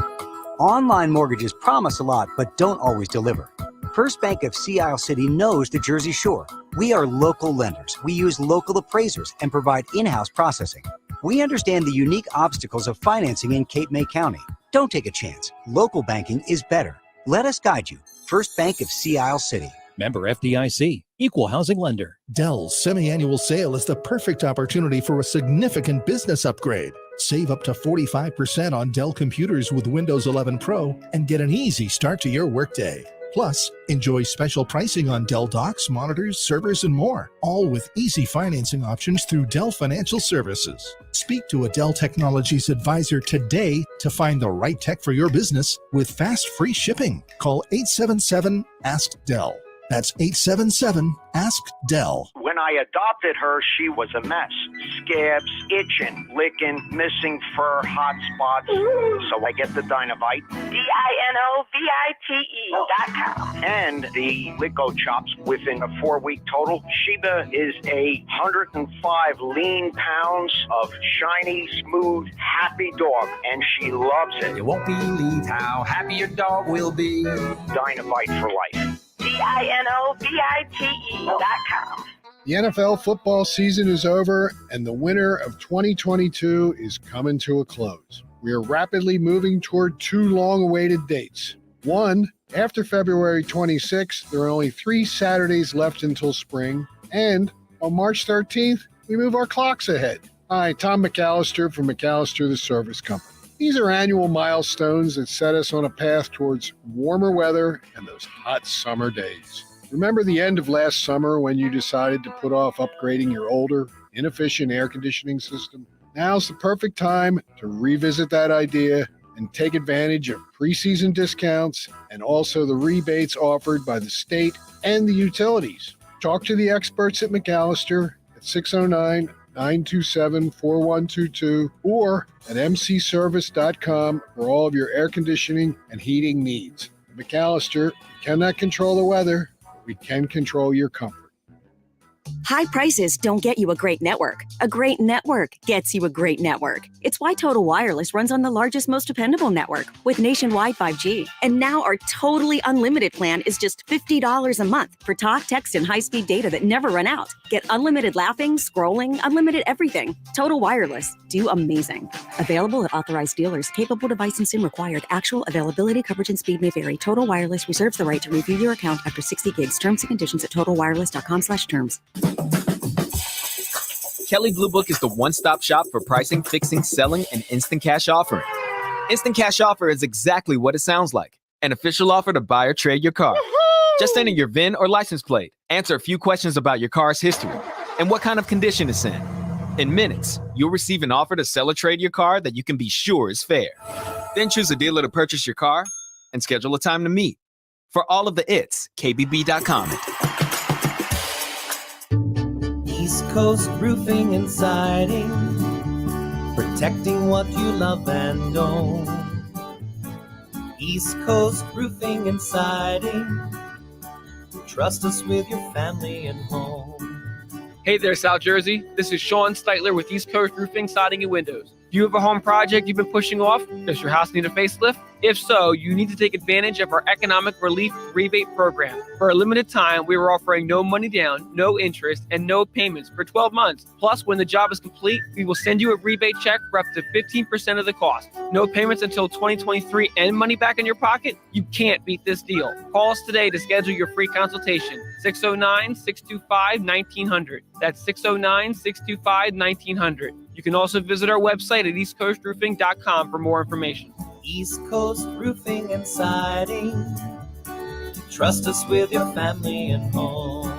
Online mortgages promise a lot but don't always deliver. First Bank of Sea Isle City knows the Jersey Shore. We are local lenders. We use local appraisers and provide in-house processing. We understand the unique obstacles of financing in Cape May County. Don't take a chance. Local banking is better. Let us guide you. First Bank of Sea Isle City. Member FDIC, Equal Housing Lender. Dell's semi-annual sale is the perfect opportunity for a significant business upgrade. Save up to 45% on Dell computers with Windows 11 Pro and get an easy start to your workday. Plus, enjoy special pricing on Dell docks, monitors, servers, and more, all with easy financing options through Dell Financial Services. Speak to a Dell Technologies advisor today to find the right tech for your business with fast, free shipping. Call 877-ASK-DELL. That's 877-ASK-DELL. When I adopted her, she was a mess. Scabs, itching, licking, missing fur, hot spots. So I get the Dynovite. DINOVITE.com. And the Lico Chops within a 4-week total. Sheba is 105 lean pounds of shiny, smooth, happy dog. And she loves it. You won't believe how happy your dog will be. Dynovite for life. DINOVITE.com. The NFL football season is over, and the winter of 2022 is coming to a close. We are rapidly moving toward 2 long-awaited dates. One, after February 26th, there are only 3 Saturdays left until spring, and on March 13th, we move our clocks ahead. Hi, Tom McAllister from McAllister the Service Company. These are annual milestones that set us on a path towards warmer weather and those hot summer days. Remember the end of last summer when you decided to put off upgrading your older, inefficient air conditioning system? Now's the perfect time to revisit that idea and take advantage of preseason discounts and also the rebates offered by the state and the utilities. Talk to the experts at McAllister at 609 927-4122 or at mcservice.com for all of your air conditioning and heating needs. McAllister, we cannot control the weather, but we can control your comfort. High prices don't get you a great network. A great network gets you a great network. It's why Total Wireless runs on the largest, most dependable network with nationwide 5G. And now our totally unlimited plan is just $50 a month for talk, text, and high-speed data that never run out. Get unlimited laughing, scrolling, unlimited everything. Total Wireless. Do amazing. Available at authorized dealers. Capable device and SIM required. Actual availability, coverage, and speed may vary. Total Wireless reserves the right to review your account after 60 gigs. Terms and conditions at totalwireless.com/terms. Kelley Blue Book is the one-stop shop for pricing, fixing, selling, and instant cash offering. Instant Cash Offer is exactly what it sounds like. An official offer to buy or trade your car. Just enter your VIN or license plate, answer a few questions about your car's history, and what kind of condition it's in. In minutes, you'll receive an offer to sell or trade your car that you can be sure is fair. Then choose a dealer to purchase your car and schedule a time to meet. For all of the it's, KBB.com. East Coast Roofing and Siding, protecting what you love and own. East Coast Roofing and Siding, trust us with your family and home. Hey there, South Jersey. This is Sean Steitler with East Coast Roofing, Siding, and Windows. Do you have a home project you've been pushing off? Does your house need a facelift? If so, you need to take advantage of our Economic Relief Rebate Program. For a limited time, we are offering no money down, no interest, and no payments for 12 months. Plus, when the job is complete, we will send you a rebate check for up to 15% of the cost. No payments until 2023 and money back in your pocket? You can't beat this deal. Call us today to schedule your free consultation. 609-625-1900. That's 609-625-1900. You can also visit our website at eastcoastroofing.com for more information. East Coast Roofing and Siding, trust us with your family and home.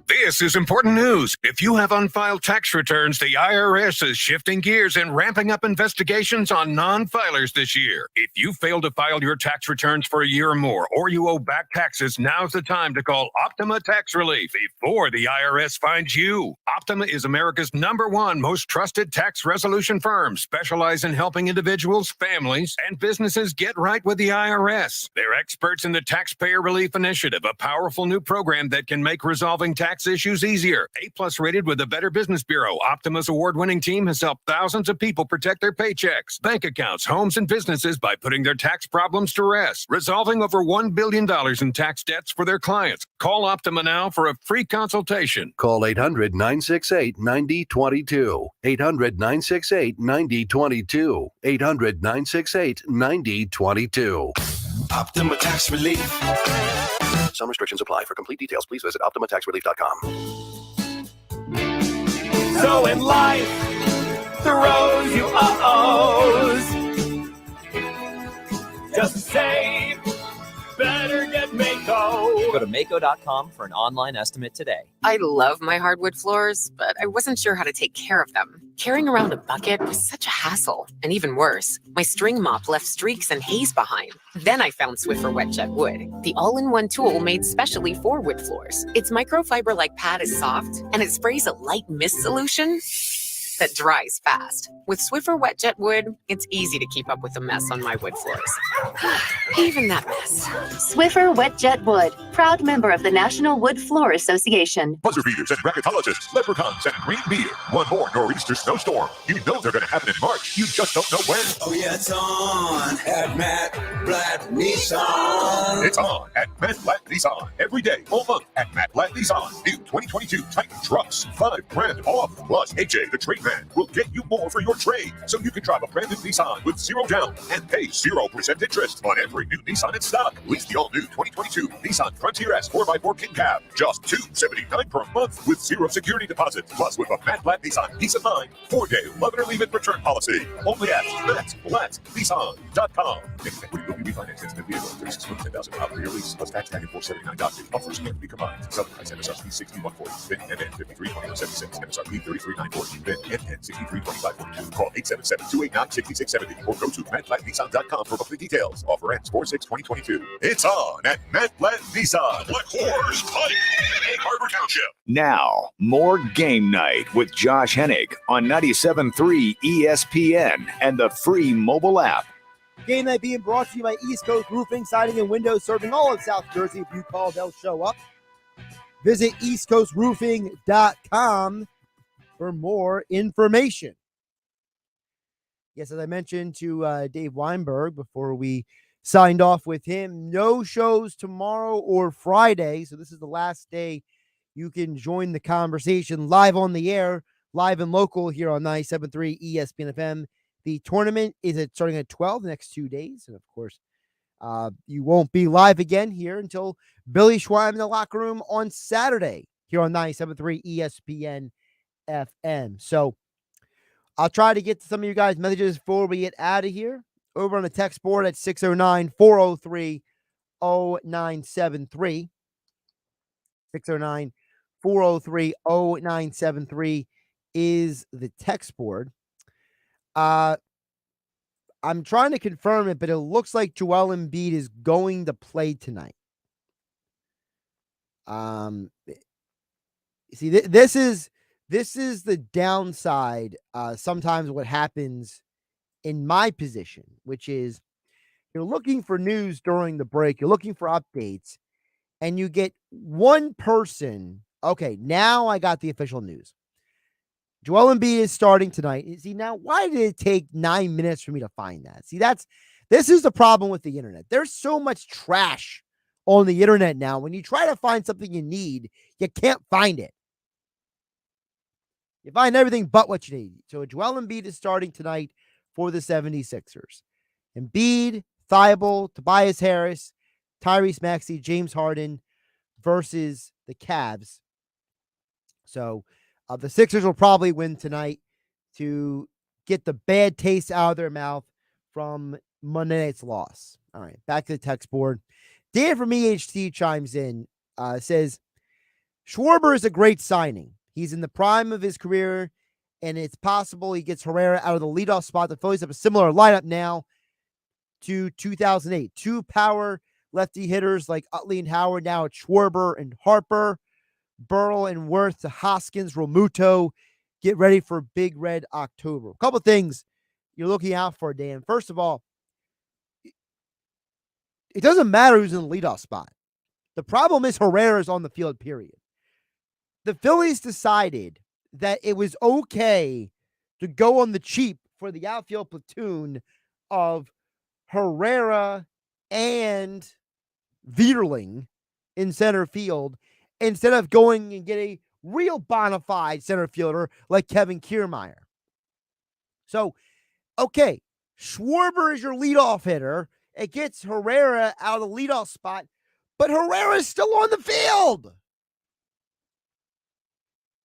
This is important news. If you have unfiled tax returns, the IRS is shifting gears and ramping up investigations on non-filers this year. If you fail to file your tax returns for a year or more, or you owe back taxes, now's the time to call Optima Tax Relief before the IRS finds you. Optima is America's #1 most trusted tax resolution firm, specialized in helping individuals, families, and businesses get right with the IRS. They're experts in the Taxpayer Relief Initiative, a powerful new program that can make resolving tax issues easier. A+ rated with the Better Business Bureau, Optima's award-winning team has helped thousands of people protect their paychecks, bank accounts, homes, and businesses by putting their tax problems to rest, resolving over $1 billion in tax debts for their clients. Call Optima now for a free consultation. Call 800-968-9022. 800-968-9022. 800-968-9022. Optima Tax Relief. Some restrictions apply. For complete details, please visit OptimaTaxRelief.com. So in life, throws you uh-ohs. Just save, better get Mako. Go to Mako.com for an online estimate today. I love my hardwood floors, but I wasn't sure how to take care of them. Carrying around a bucket was such a hassle. And even worse, my string mop left streaks and haze behind. Then I found Swiffer Wet Jet Wood, the all-in-one tool made specially for wood floors. Its microfiber-like pad is soft, and it sprays a light mist solution that dries fast. With Swiffer Wet Jet Wood, it's easy to keep up with the mess on my wood floors. Even that mess. Swiffer Wet Jet Wood, proud member of the National Wood Floor Association. Buzzer beaters and bracketologists, leprechauns and green beer. One more nor'easter snowstorm. You know they're going to happen in March. You just don't know when. Oh yeah, it's on at Matt Blatt Nissan. It's on at Matt Blatt Nissan. Every day, all month at Matt Blatt Nissan. New 2022 Titan trucks. $5,000 off. Plus, AJ, the trade man, will get you more for your trade. So you can drive a brand new Nissan with 0 down and pay 0% interest on every new Nissan in stock. Lease the all-new 2022 Nissan Frontier S 4x4 King Cab. Just $279 per month with 0 security deposit. Plus, with a Matt Blatt Nissan peace of mind, 4-day love it or leave it return policy. Only at MattBlattNissan.com. Equity will be refinanced into the vehicle. 36 months, 10,000 miles per year lease. Plus tax tag and $479. Offers can be combined. Selling price MSRP $61.40. Then NN 532176. MSRP $33,940. Then NN 632542. Call 877-289-6670 or go to mattblacknissan.com for complete details. Offer ends 4/6/2022. It's on at Matt Blatt Nissan. Black Horse Pike in Harbor Township. Now, more Game Night with Josh Hennig on 97.3 ESPN and the free mobile app. Game Night being brought to you by East Coast Roofing, Siding, and Windows, serving all of South Jersey. If you call, they'll show up. Visit eastcoastroofing.com for more information. Yes, as I mentioned to Dave Weinberg before we signed off with him, no shows tomorrow or Friday. So this is the last day you can join the conversation live on the air, live and local here on 97.3 ESPN FM. The tournament is starting at 12 the next 2 days. And of course, you won't be live again here until Billy Schweim in the locker room on Saturday here on 97.3 ESPN FM. So I'll try to get to some of you guys' messages before we get out of here. Over on the text board at 609-403-0973. 609-403-0973 is the text board. I'm trying to confirm it, but it looks like Joel Embiid is going to play tonight. See, this is the downside. Sometimes what happens in my position, which is you're looking for news during the break, you're looking for updates, and you get one person. Okay, now I got the official news. Joel Embiid is starting tonight. See, now why did it take 9 minutes for me to find that? See, this is the problem with the internet. There's so much trash on the internet now. When you try to find something you need, you can't find it. You find everything but what you need. So Joel Embiid is starting tonight for the 76ers. Embiid, Thibault, Tobias Harris, Tyrese Maxey, James Harden versus the Cavs. So the Sixers will probably win tonight to get the bad taste out of their mouth from Monday night's loss. All right, back to the text board. Dan from EHT chimes in, says, Schwarber is a great signing. He's in the prime of his career, and it's possible he gets Herrera out of the leadoff spot. The Phillies have a similar lineup now to 2008. Two power lefty hitters like Utley and Howard. Now it's Schwarber and Harper. Burrell and Worth to Hoskins, Romuto. Get ready for Big Red October. A couple things you're looking out for, Dan. First of all, it doesn't matter who's in the leadoff spot. The problem is Herrera's on the field, period. The Phillies decided that it was okay to go on the cheap for the outfield platoon of Herrera and Vierling in center field instead of going and get a real bona fide center fielder like Kevin Kiermaier. So, okay, Schwarber is your leadoff hitter. It gets Herrera out of the leadoff spot, but Herrera is still on the field.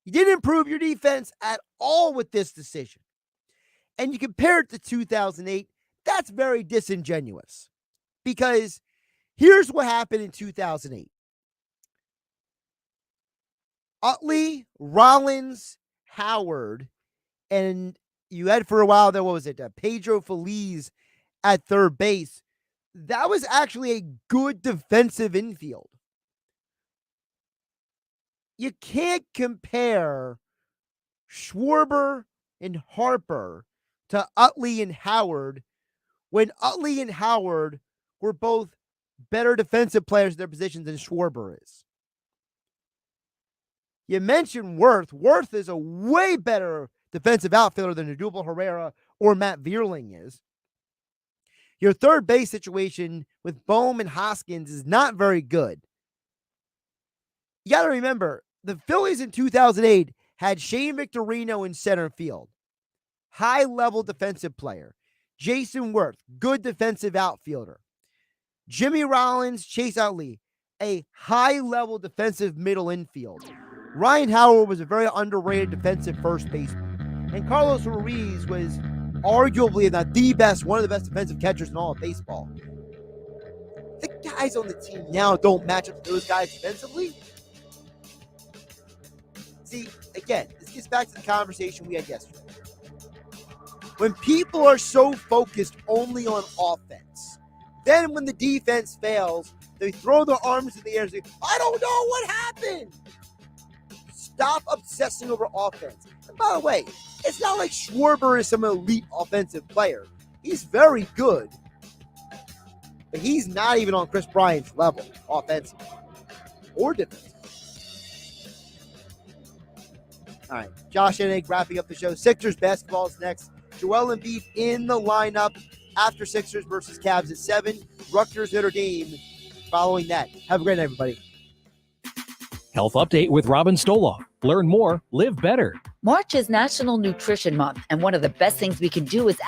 You didn't improve your defense at all with this decision. And you compare it to 2008, that's very disingenuous. Because here's what happened in 2008. Utley, Rollins, Howard, and you had for a while there, what was it? Pedro Feliz at third base. That was actually a good defensive infield. You can't compare Schwarber and Harper to Utley and Howard when Utley and Howard were both better defensive players in their positions than Schwarber is. You mentioned Worth. Worth is a way better defensive outfielder than Odubel Herrera or Matt Vierling is. Your third base situation with Bohm and Hoskins is not very good. You got to remember, the Phillies in 2008 had Shane Victorino in center field. High-level defensive player. Jason Worth, good defensive outfielder. Jimmy Rollins, Chase Utley, a high-level defensive middle infield. Ryan Howard was a very underrated defensive first baseman. And Carlos Ruiz was arguably, if not the best, one of the best defensive catchers in all of baseball. The guys on the team now don't match up to those guys defensively. See, again, this gets back to the conversation we had yesterday. When people are so focused only on offense, then when the defense fails, they throw their arms in the air and say, I don't know what happened. Stop obsessing over offense. And by the way, it's not like Schwarber is some elite offensive player. He's very good, but he's not even on Chris Bryant's level offensively or defensively. All right, Josh Hennig wrapping up the show. Sixers basketball is next. Joel Embiid in the lineup after Sixers versus Cavs at 7. Rutgers Notre Dame following that. Have a great night, everybody. Health Update with Robin Stoloff. Learn more, live better. March is National Nutrition Month, and one of the best things we can do is